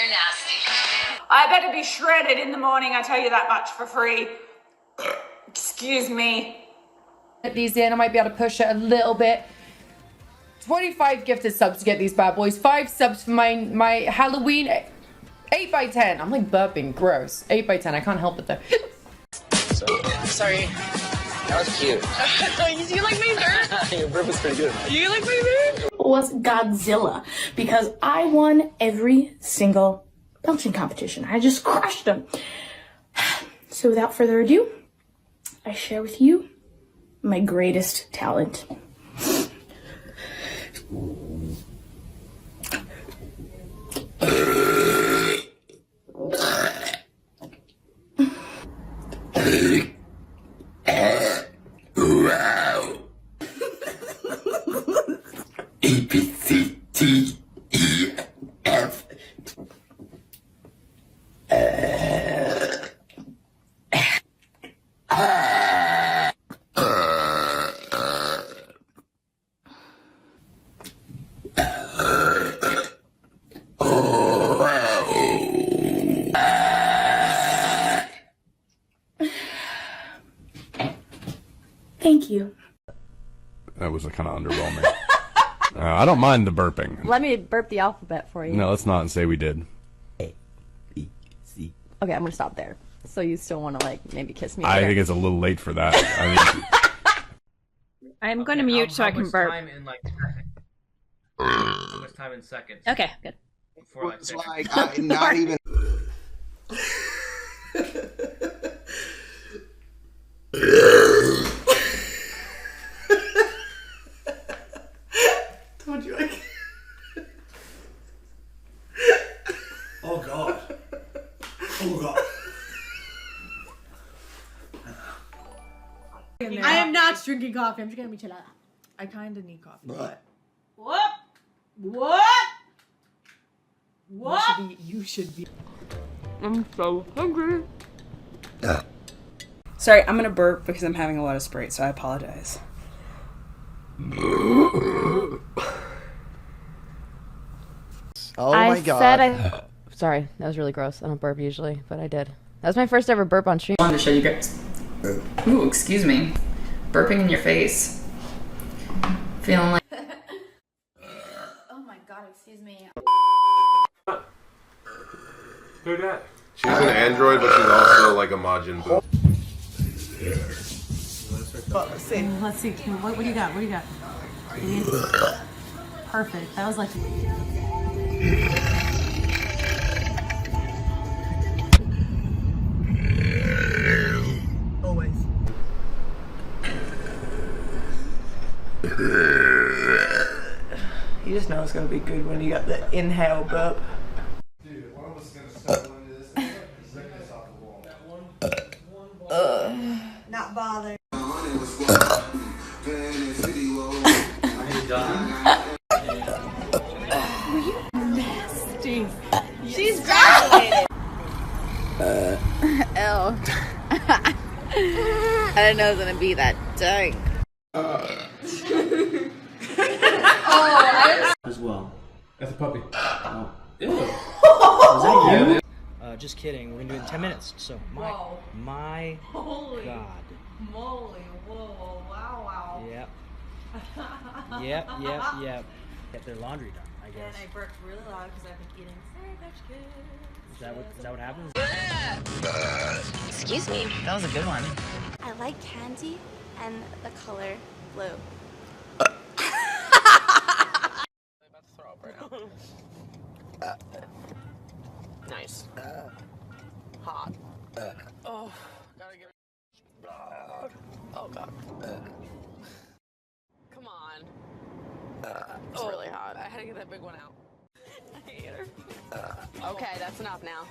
You're nasty. I better be shredded in the morning, I tell you that much for free. Excuse me. Get these in, I might be able to push it a little bit. 25 gifted subs to get these bad boys. 5 subs for my Halloween 8x10. I'm like burping, gross. 8x10, I can't help it though. Sorry. That was cute. You like my bird? Your burp was pretty good. You like my bird? Was Godzilla, because I won every single belching competition. I just crushed them. So without further ado, I share with you my greatest talent. Thank you. That was kind of underwhelming. I don't mind the burping. Let me burp the alphabet for you. No, let's not say we did. A, B, C. Okay, I'm gonna stop there. So you still want to, like, maybe kiss me? I think it's a little late for that. I mean, I'm going to mute so I can burp. Time in, like, how much time in seconds? Okay, good. Before, like, It's like, not even... Told you I can't. Oh god. Oh god. I am not drinking coffee. I'm just gonna be chillada. I kind of need coffee. What? You should be. I'm so hungry. Sorry, I'm gonna burp because I'm having a lot of Sprite, so I apologize. Oh my god. Sorry, that was really gross. I don't burp usually, but I did. That was my first ever burp on stream. I wanted to show you guys. Ooh, excuse me. Burping in your face. Feeling like... Oh my god, excuse me. Who that? She's an android, but she's also like a Majin Buu. Let's see. What do you got? What do you got? Perfect. That was like... Always. You just know it's gonna be good when you got the inhale burp. Dude, one of us is gonna stumble into this and zip this off the wall. Not bothered. Nasty. She's graduated. Ew. I didn't know it was gonna be that dank. As well. That's a puppy. Oh. Ew. Was that you? Just kidding. We're gonna do it in 10 minutes. So my Holy god. moly. Whoa, wow. Yep. Yep. Get their laundry done, I guess. And I burped really loud because I've been eating very much good. Is that what happens? Excuse me. That was a good one. I like candy and the color blue. Nice. Hot. Oh, gotta get it. Oh god. Come on. It's really hot. I had to get that big one out. I hate her. Okay, that's enough now.